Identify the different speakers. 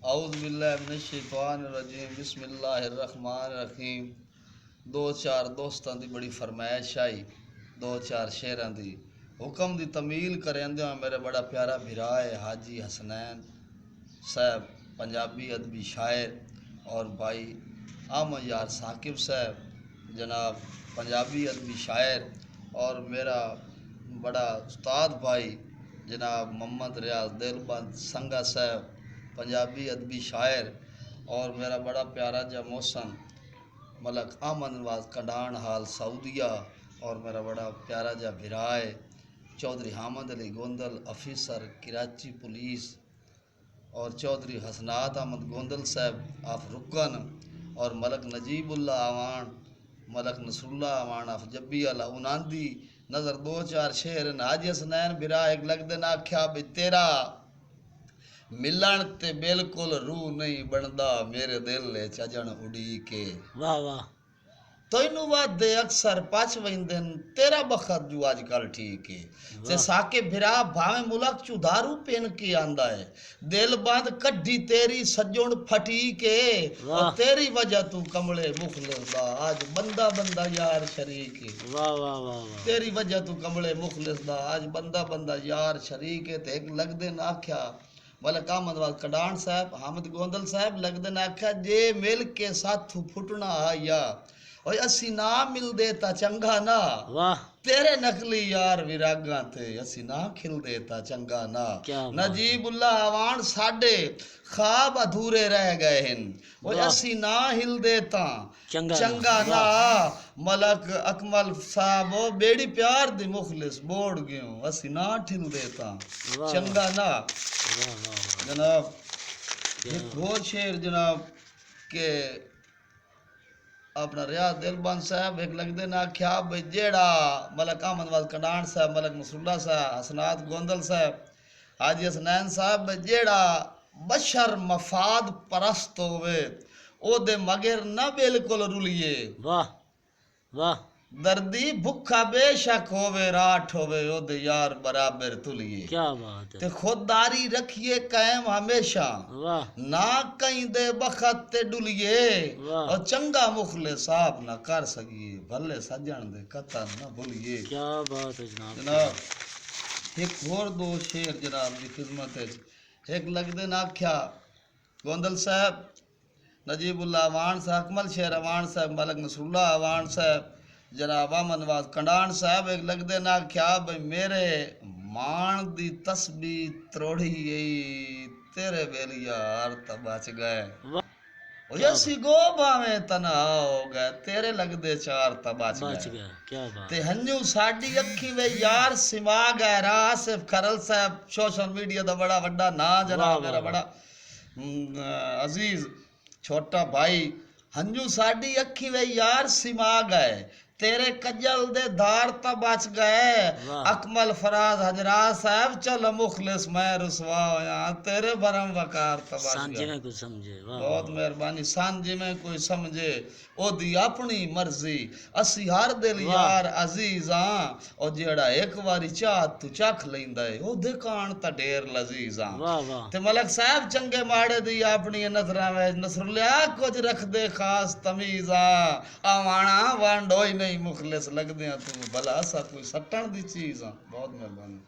Speaker 1: औज़ुबिल्लाहिमिनश्शैतानिर्रजीम बिस्मिल्लाहिर्रहमानिर्रहीम। दो चार दोस्तां दी बड़ी फरमाइश आई, दो चार शेरां दी हुक्म दी तमील करेंदे मेरे बड़ा प्यारा भिरा है हाजी हसनैन साहब, पंजाबी अदबी शायर, और भाई आमद यार साकिब साहब जनाब, पंजाबी अदबी शायर, और मेरा बड़ा उस्ताद भाई जनाब मोहम्मद रियाज दिलबंद संगा साहब, पंजाबी अदबी शायर, और मेरा बड़ा प्यारा जा मौसम मलक अहमद नवाज कंडान हाल सऊदिया, और मेरा बड़ा प्यारा जा भिराए चौधरी हामिद अली गोंदल ऑफिसर कराची पुलिस, और चौधरी हसनात अहमद गोंदल साहब आफ रुकन, और मलक नजीबुल्ला आवान, मलक नसरुल्ला आवान आफ जब्बी अला उनांदी नज़र दो चार शेर हाजी हसनैन भिरा एक लगदे ना आख्या भी तेरा मिलन ते बिल्कुल रूह नहीं बनदा मेरे दिल चजन उड़ी के।
Speaker 2: वाह वाह।
Speaker 1: तैनू वादे अक्सर पच वंदन तेरा बखत जो आजकल ठीक है ते साके भिरा भावे मुलक चू दारू पेन के आंदा है दिल बंद कड्डी तेरी सज्जण फटी के, और तेरी वजह तू कमले मुखलिस दा आज बंदा बंदा यार शरीक है।
Speaker 2: वाह वाह वाह।
Speaker 1: तेरी वजह तू कमले मुखलिस दा आज बंदा बंदा यार शरीक है। ते एक लगदे ना आख्या मलक अहमद वाल कडान साहब हामिद गोंदल साहब लगदे ना आख्या जे मिल के साथू फुटना आया और असी ना मिलदे ता चंगा ना,
Speaker 2: वाह
Speaker 1: तेरे नकली यार विरागा थे असी ना खिलदे ता चंगा ना। नजीबुल्ला आवान साडे ख्वाब अधूरे रह गए हैं और असी ना हिलदे ता चंगा ना। मलक अकमल साहब बेड़ी प्यार दी मुखलिस बोड़ गयो असी ना ठिलदे ता चंगा ना। जनाब एक और शेर जनाब के अपना रियाज दिलबंद साहब एक लगदे ना आख्या भाई जेड़ा मलक अहमद वाल कंडान साहब, मलक नसरुल्ला साहब, हसनात गोंदल साहब, हाजी हसनैन साहब जेड़ा बशर मफाद परस्त होवे ओदे मगर ना बिल्कुल रुलिए।
Speaker 2: वाह वाह।
Speaker 1: दर्दी भुखा बेशक होवे राठ होवे ओदे यार बराबर तुलिए।
Speaker 2: क्या बात है।
Speaker 1: ते खुददारी रखिए कायम हमेशा ना कहीं दे बखत ते डुलिए, और चंगा मुखले साहब ना कर सकिए भले सजन दे कतर ना भूलिए।
Speaker 2: क्या बात है जनाब।
Speaker 1: जनाब एक और दो शेर जनाब की खिदमत है। एक लगदे ना आख्या गोंदल साहब नजीबुल्ला अवान साहब, अकमल शेर अवान साहब, मलक नसरुल्ला अवान साहब, जनाब अहमद नवाज कंडान साहब एक लगदे ना आख्या भाई मेरे मान दी तस्बी त्रोड़ी तेरे बेलिया अर्थ बच गए यसी गो भावे तना हो गए तेरे लगदे चार तबच गए।
Speaker 2: क्या बात
Speaker 1: ते हन्नू साडी अखी वे यार सिमा गए आसिफ खरल साहब सोशल मीडिया दा बड़ा वड्डा ना जनाब मेरा बड़ा अजीज छोटा भाई हन्नू साडी अखी वे यार सिमा गए तेरे कजल दे दार ता बच गए। अकमल फराज हजरात साहब चल मुखलिस मैं रुसवा होया तेरे भरम वकार ता बच गए।
Speaker 2: कुछ समझे
Speaker 1: बहुत मेहरबानी सांझे में कोई समझे ओदी अपनी मर्जी असी हर दिल यार अजीज हां और जेड़ा एक बारी चाह तू चख लैंदा है ओदे कान ता ढेर लजीज हां। ते मलक साहब चंगे माड़े दी अपनी नजरां में नसरुल्ला कुछ रख दे खास तमीज आवाना वांडोई नहीं मुखलिस लगदे तू भला सा कोई सट्टन दी चीज। बहुत मेहरबानी।